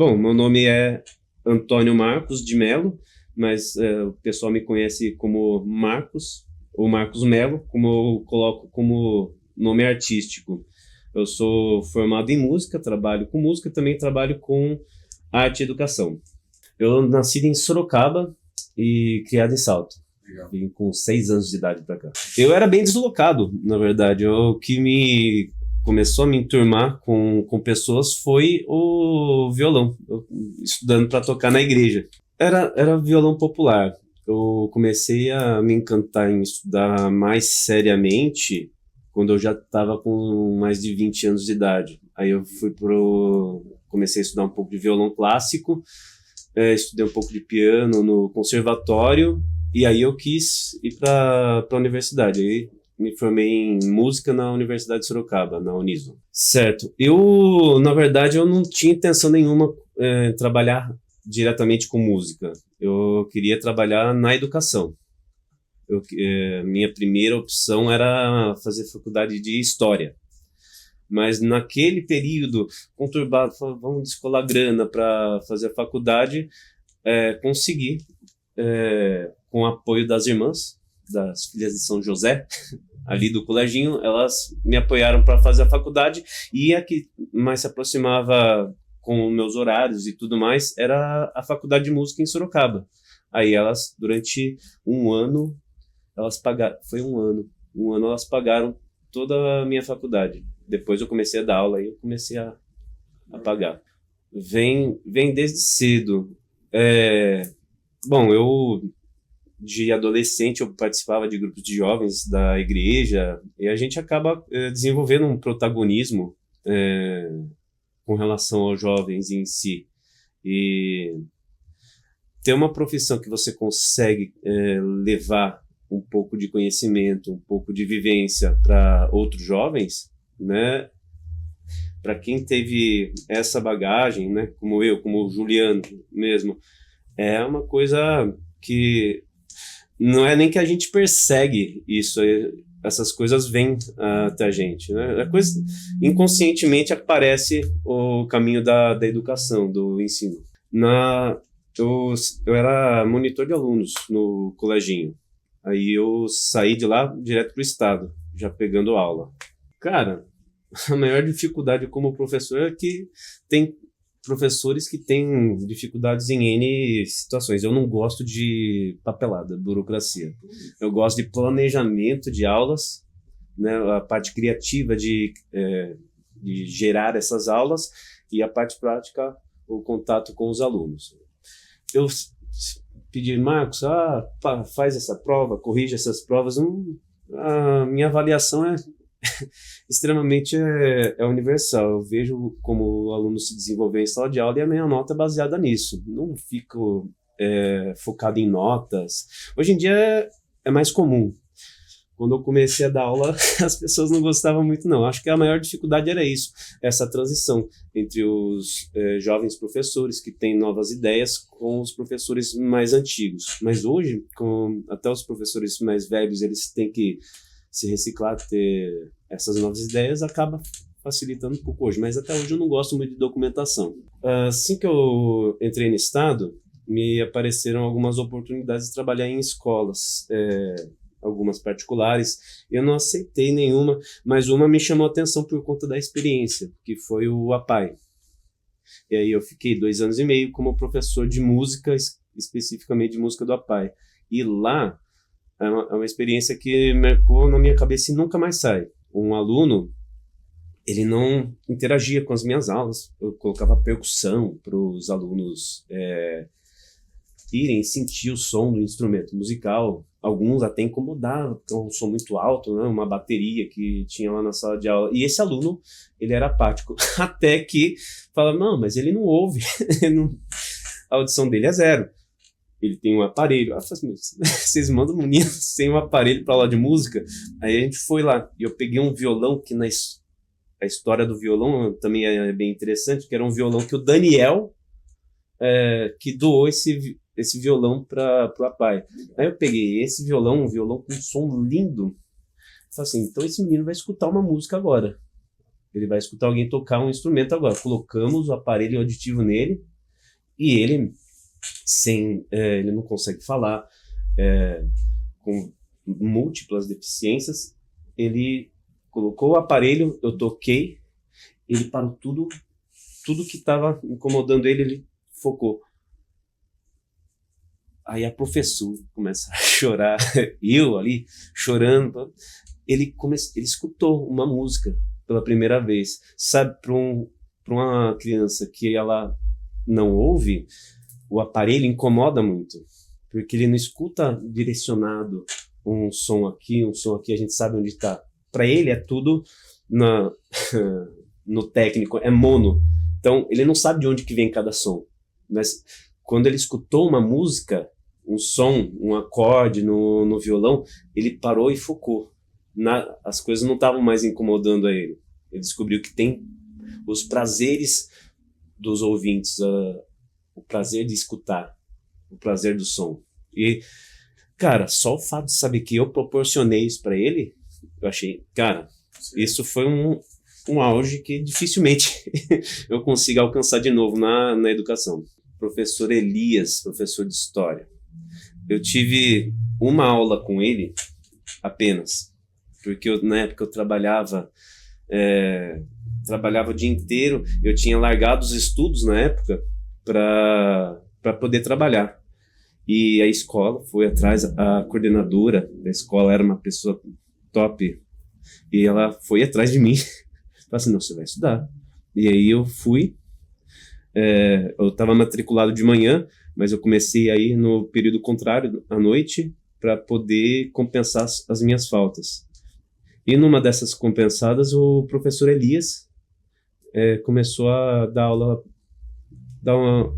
Bom, meu nome é Antônio Marcos de Melo, mas o pessoal me conhece como Marcos, ou Marcos Melo, como eu coloco como nome artístico. Eu sou formado em música, trabalho com música, também trabalho com arte e educação. Eu nasci em Sorocaba e criado em Salto. Legal. Vim com 6 anos de idade para cá. Eu era bem deslocado, na verdade. O que me começou a me enturmar com pessoas foi o violão. Eu, estudando para tocar na igreja. Era violão popular. Eu comecei a me encantar em estudar mais seriamente quando eu já estava com mais de 20 anos de idade. Aí eu comecei a estudar um pouco de violão clássico, estudei um pouco de piano no conservatório, e aí eu quis ir para a universidade. Aí me formei em música na Universidade de Sorocaba, na Uniso. Certo. Na verdade, eu não tinha intenção nenhuma em trabalhar diretamente com música. Eu queria trabalhar na educação. Minha primeira opção era fazer faculdade de História. Mas naquele período conturbado, vamos descolar grana para fazer a faculdade, consegui, com o apoio das irmãs, das filhas de São José, ali do coleginho, elas me apoiaram para fazer a faculdade, e a que mais se aproximava com meus horários e tudo mais era a faculdade de música em Sorocaba. Aí elas, durante um ano, elas pagaram, foi um ano elas pagaram toda a minha faculdade. Depois eu comecei a dar aula e eu comecei a pagar. Vem desde cedo. Bom, de adolescente eu participava de grupos de jovens da igreja e a gente acaba desenvolvendo um protagonismo com relação aos jovens em si. E ter uma profissão que você consegue levar um pouco de conhecimento, um pouco de vivência para outros jovens, né? Para quem teve essa bagagem, né? Como eu, como o Juliano mesmo, é uma coisa que não é nem que a gente persegue isso, essas coisas vêm até a gente, né? A coisa, inconscientemente aparece o caminho da educação, do ensino. Eu era monitor de alunos no coleginho. Aí eu saí de lá direto para o estado, já pegando aula. Cara, a maior dificuldade como professor é que tem professores que têm dificuldades em N situações. Eu não gosto de papelada, burocracia. Eu gosto de planejamento de aulas, né, a parte criativa de gerar essas aulas e a parte prática, o contato com os alunos. Eu pedir, Marcos, faz essa prova, corrige essas provas. A minha avaliação é extremamente universal. Eu vejo como o aluno se desenvolveu em sala de aula e a minha nota é baseada nisso. Não fico focado em notas. Hoje em dia é mais comum. Quando eu comecei a dar aula, as pessoas não gostavam muito, não. Acho que a maior dificuldade era isso, essa transição entre os jovens professores que têm novas ideias com os professores mais antigos. Mas hoje, até os professores mais velhos, eles têm que se reciclar, ter essas novas ideias, acaba facilitando um pouco hoje. Mas até hoje eu não gosto muito de documentação. Assim que eu entrei no estado, me apareceram algumas oportunidades de trabalhar em escolas, algumas particulares. Eu não aceitei nenhuma, mas uma me chamou a atenção por conta da experiência, que foi o APAE. E aí eu fiquei 2 anos e meio como professor de música, especificamente de música do APAE. E lá é uma experiência que marcou na minha cabeça e nunca mais sai. Um aluno, ele não interagia com as minhas aulas. Eu colocava percussão para os alunos irem sentir o som do instrumento musical. Alguns até incomodavam, porque é um som muito alto, né? Uma bateria que tinha lá na sala de aula. E esse aluno, ele era apático. Até que fala, não, mas ele não ouve. A audição dele é 0. Ele tem um aparelho. Vocês mandam um menino sem um aparelho para aula de música? Aí a gente foi lá. E eu peguei um violão, que a história do violão também é bem interessante, que era um violão que o Daniel que doou esse violão para o APAE. Aí eu peguei esse violão, um violão com um som lindo. Falei assim, então esse menino vai escutar uma música agora. Ele vai escutar alguém tocar um instrumento agora. Colocamos o aparelho auditivo nele, E ele, ele não consegue falar, com múltiplas deficiências, ele colocou o aparelho, eu toquei, ele parou tudo que estava incomodando ele focou. Aí a professora começa a chorar, eu ali chorando, ele escutou uma música pela primeira vez. Sabe, para uma criança que ela não ouve, o aparelho incomoda muito, porque ele não escuta direcionado um som aqui, a gente sabe onde está. Para ele é tudo no técnico, é mono. Então ele não sabe de onde que vem cada som. Mas quando ele escutou uma música, um som, um acorde no violão, ele parou e focou. As coisas não estavam mais incomodando a ele. Ele descobriu que tem os prazeres dos ouvintes, o prazer de escutar, o prazer do som. E, cara, só o fato de saber que eu proporcionei isso para ele, eu achei, cara, isso foi um auge que dificilmente eu consigo alcançar de novo na educação. Professor Elias, professor de história. Eu tive uma aula com ele apenas, porque na época eu trabalhava o dia inteiro, eu tinha largado os estudos na época para poder trabalhar. E a escola foi atrás, a coordenadora da escola era uma pessoa top, e ela foi atrás de mim, falou assim, não, você vai estudar. E aí eu fui, eu estava matriculado de manhã, mas eu comecei aí no período contrário, à noite, para poder compensar as minhas faltas. E numa dessas compensadas, o professor Elias começou a dar aula,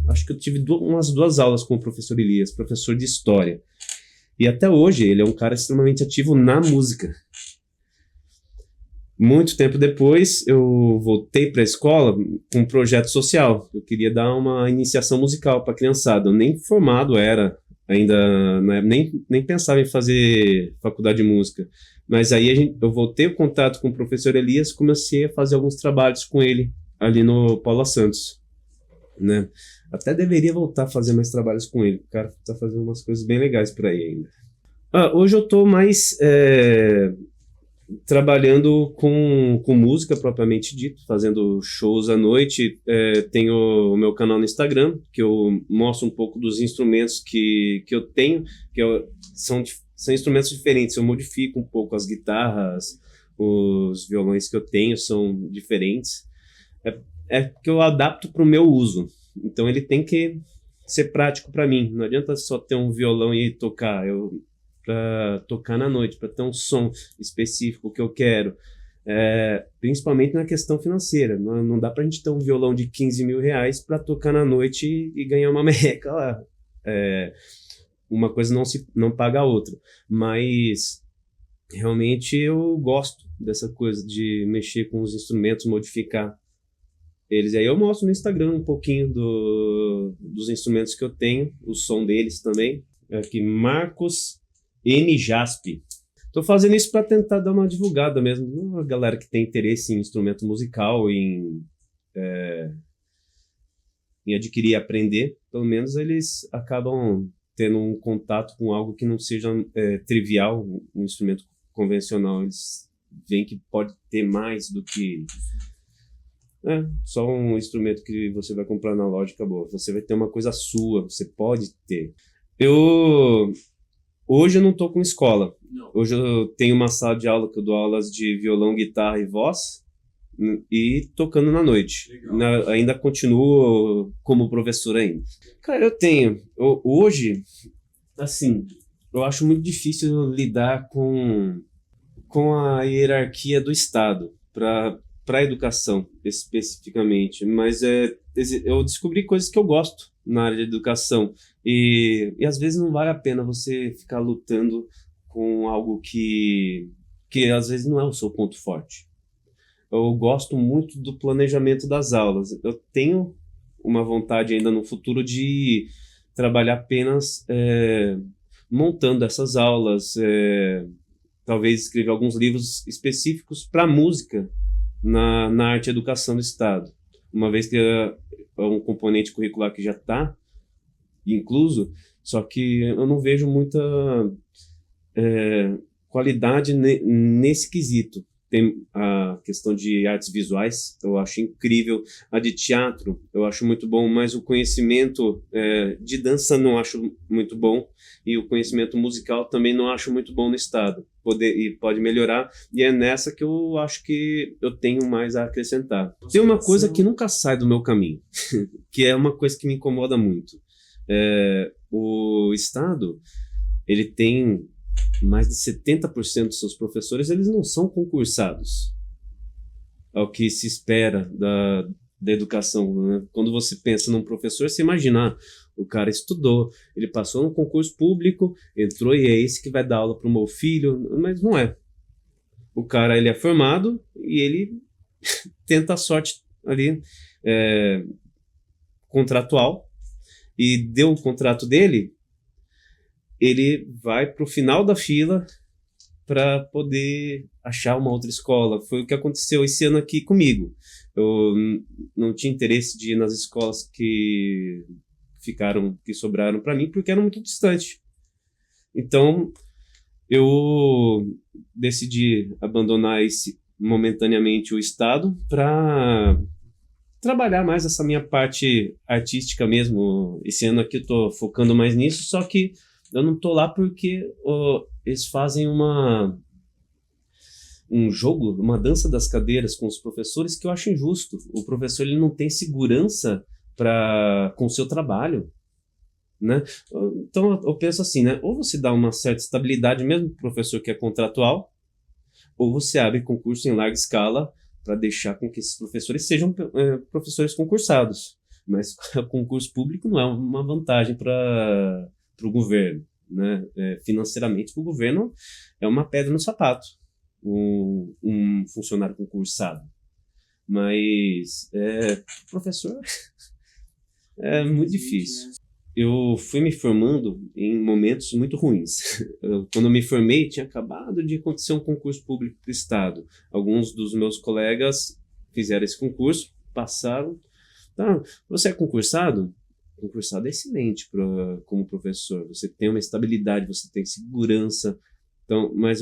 acho que eu tive umas 2 aulas com o professor Elias, professor de história. E até hoje ele é um cara extremamente ativo na música. Muito tempo depois, eu voltei para a escola com um projeto social. Eu queria dar uma iniciação musical para a criançada. Eu nem formado era ainda, né? nem pensava em fazer faculdade de música. Mas aí eu voltei o contato com o professor Elias, comecei a fazer alguns trabalhos com ele ali no Paula Santos, né? Até deveria voltar a fazer mais trabalhos com ele. O cara está fazendo umas coisas bem legais por aí ainda. Hoje eu estou mais trabalhando com música propriamente dito, fazendo shows à noite. Tenho o meu canal no Instagram, que eu mostro um pouco dos instrumentos que eu tenho, são instrumentos diferentes. Eu modifico um pouco as guitarras, os violões que eu tenho são diferentes. Que eu adapto para o meu uso. Então ele tem que ser prático para mim. Não adianta só ter um violão e tocar. Para tocar na noite, para ter um som específico que eu quero. Principalmente na questão financeira. Não dá para a gente ter um violão de 15 mil reais para tocar na noite e ganhar uma merreca lá. Uma coisa não paga a outra. Mas realmente eu gosto dessa coisa de mexer com os instrumentos, modificar eles. Aí eu mostro no Instagram um pouquinho dos instrumentos que eu tenho, o som deles também. Aqui, Marcos N. Jaspe. Estou fazendo isso para tentar dar uma divulgada mesmo. A galera que tem interesse em instrumento musical, em adquirir e aprender, pelo menos eles acabam tendo um contato com algo que não seja trivial, um instrumento convencional. Eles veem que pode ter mais do que só um instrumento que você vai comprar na loja e acabou. Você vai ter uma coisa sua, você pode ter. Hoje eu não estou com escola. Não. Hoje eu tenho uma sala de aula que eu dou aulas de violão, guitarra e voz e tocando na noite. Ainda continuo como professor ainda. Cara, hoje, assim, eu acho muito difícil lidar com a hierarquia do Estado para a educação, especificamente. Mas eu descobri coisas que eu gosto na área de educação. E às vezes não vale a pena você ficar lutando com algo que às vezes não é o seu ponto forte. Eu gosto muito do planejamento das aulas. Eu tenho uma vontade ainda no futuro de trabalhar apenas montando essas aulas, talvez escrever alguns livros específicos para música na arte e educação do Estado. Uma vez que um componente curricular que já está incluso, só que eu não vejo muita qualidade nesse quesito. Tem a questão de artes visuais, eu acho incrível. A de teatro, eu acho muito bom, mas o conhecimento de dança não acho muito bom. E o conhecimento musical também não acho muito bom no estado. Pode melhorar, e é nessa que eu acho que eu tenho mais a acrescentar. Tem uma coisa que nunca sai do meu caminho, que é uma coisa que me incomoda muito. O estado, ele tem mais de 70% dos seus professores, eles não são concursados ao que se espera da educação, né? Quando você pensa num professor, você imagina, o cara estudou, ele passou no concurso público, entrou e é esse que vai dar aula para o meu filho, mas não é. O cara, ele é formado e ele tenta a sorte ali contratual, e deu o contrato dele, ele vai para o final da fila para poder achar uma outra escola. Foi o que aconteceu esse ano aqui comigo. Eu não tinha interesse de ir nas escolas que sobraram para mim, porque eram muito distantes. Então, eu decidi abandonar momentaneamente o estado para trabalhar mais essa minha parte artística mesmo. Esse ano aqui eu estou focando mais nisso, só que eu não estou lá porque eles fazem um jogo, uma dança das cadeiras com os professores que eu acho injusto. O professor, ele não tem segurança com o seu trabalho, né? Então eu penso assim, né? Ou você dá uma certa estabilidade mesmo para o professor que é contratual, ou você abre concurso em larga escala para deixar com que esses professores sejam professores concursados. Mas concurso público não é uma vantagem para o governo, né? Financeiramente, para o governo é uma pedra no sapato um funcionário concursado. Mas professor é muito difícil. Eu fui me formando em momentos muito ruins. Quando eu me formei, tinha acabado de acontecer um concurso público do estado. Alguns dos meus colegas fizeram esse concurso, passaram. Tá, você é concursado? Concursado é excelente como professor. Você tem uma estabilidade, você tem segurança. Então, mas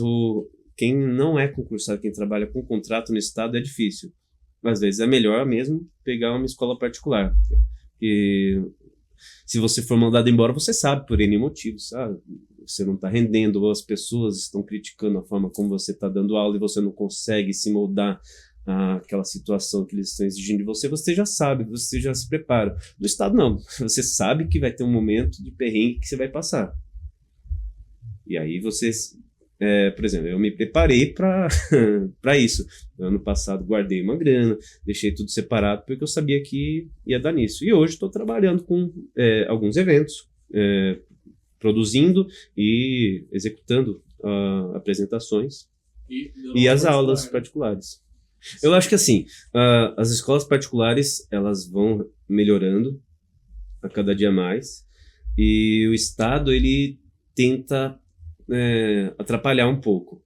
quem não é concursado, quem trabalha com contrato no estado, é difícil. Às vezes é melhor mesmo pegar uma escola particular. E se você for mandado embora, você sabe, por N motivos, sabe? Você não está rendendo, ou as pessoas estão criticando a forma como você está dando aula e você não consegue se moldar àquela situação que eles estão exigindo de você, você já sabe, você já se prepara. No estado, não. Você sabe que vai ter um momento de perrengue que você vai passar. E aí você... por exemplo, eu me preparei para isso. No ano passado guardei uma grana, deixei tudo separado porque eu sabia que ia dar nisso. E hoje estou trabalhando com alguns eventos, produzindo e executando apresentações e as aulas particulares. Eu acho que assim, as escolas particulares elas vão melhorando a cada dia mais e o Estado ele tenta atrapalhar um pouco.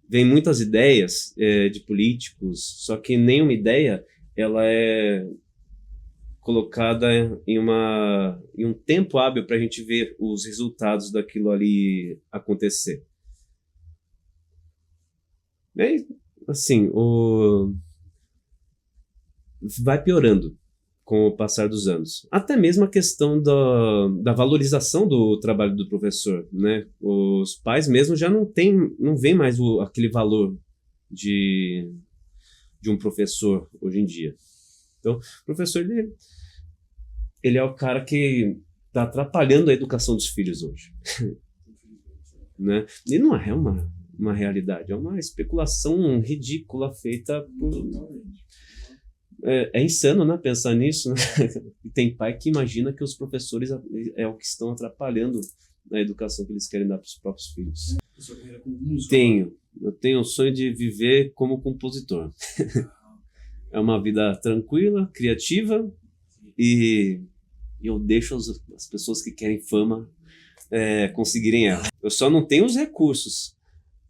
Vem muitas ideias de políticos, só que nenhuma ideia ela é colocada em um tempo hábil para a gente ver os resultados daquilo ali acontecer. E, assim, vai piorando com o passar dos anos. Até mesmo a questão da valorização do trabalho do professor, né? Os pais mesmo já não veem mais aquele valor de um professor hoje em dia. Então, o professor, ele é o cara que está atrapalhando a educação dos filhos hoje. Né? E não é uma realidade, é uma especulação ridícula feita por... É insano, né, pensar nisso, né? Tem pai que imagina que os professores é o que estão atrapalhando a educação que eles querem dar para os próprios filhos. Eu tenho o sonho de viver como compositor. É uma vida tranquila, criativa, e eu deixo as pessoas que querem fama conseguirem ela. Eu só não tenho os recursos,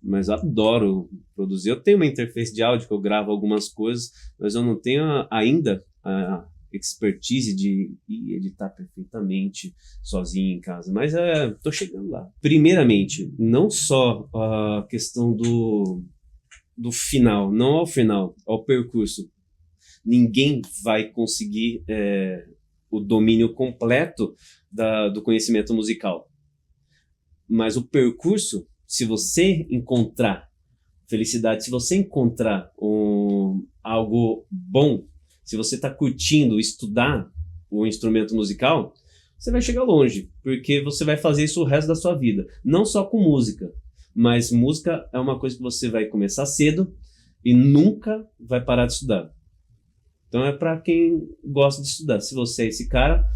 mas eu adoro produzir. Eu tenho uma interface de áudio que eu gravo algumas coisas, mas eu não tenho ainda expertise de editar perfeitamente sozinho em casa, mas tô chegando lá. Primeiramente, não só a questão do final, não ao final, ao percurso. Ninguém vai conseguir o domínio completo do conhecimento musical. Mas o percurso, se você encontrar felicidade, se você encontrar algo bom, se você está curtindo estudar o instrumento musical, você vai chegar longe, porque você vai fazer isso o resto da sua vida. Não só com música, mas música é uma coisa que você vai começar cedo e nunca vai parar de estudar. Então é para quem gosta de estudar. Se você é esse cara,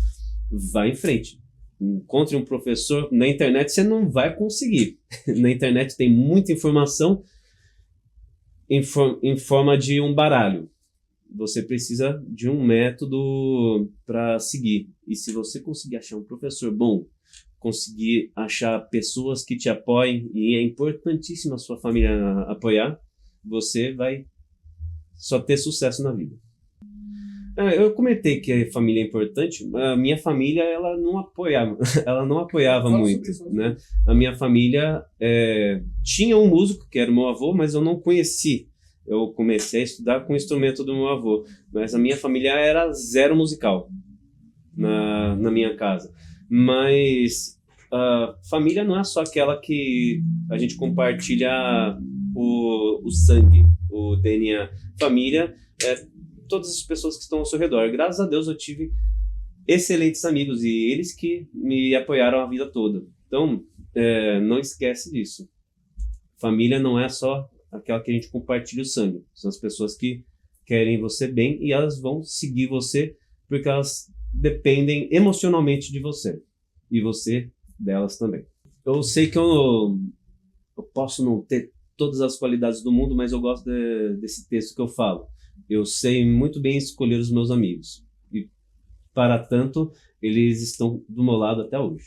vai em frente. Encontre um professor. Na internet você não vai conseguir. Na internet tem muita informação em forma de um baralho. Você precisa de um método para seguir. E se você conseguir achar um professor bom, conseguir achar pessoas que te apoiem, e é importantíssimo a sua família apoiar, você vai só ter sucesso na vida. Eu comentei que a família é importante. A minha família, ela não apoiava muito, né? A minha família tinha um músico, que era o meu avô, mas eu não conheci. Eu comecei a estudar com o instrumento do meu avô, mas a minha família era zero musical na minha casa. Mas a família não é só aquela que a gente compartilha o sangue, o DNA. Família todas as pessoas que estão ao seu redor. Graças a Deus eu tive excelentes amigos e eles que me apoiaram a vida toda. Então, não esquece disso. Família não é só aquela que a gente compartilha o sangue. São as pessoas que querem você bem e elas vão seguir você porque elas dependem emocionalmente de você. E você delas também. Eu sei que eu posso não ter todas as qualidades do mundo, mas eu gosto desse texto que eu falo. Eu sei muito bem escolher os meus amigos. E, para tanto, eles estão do meu lado até hoje.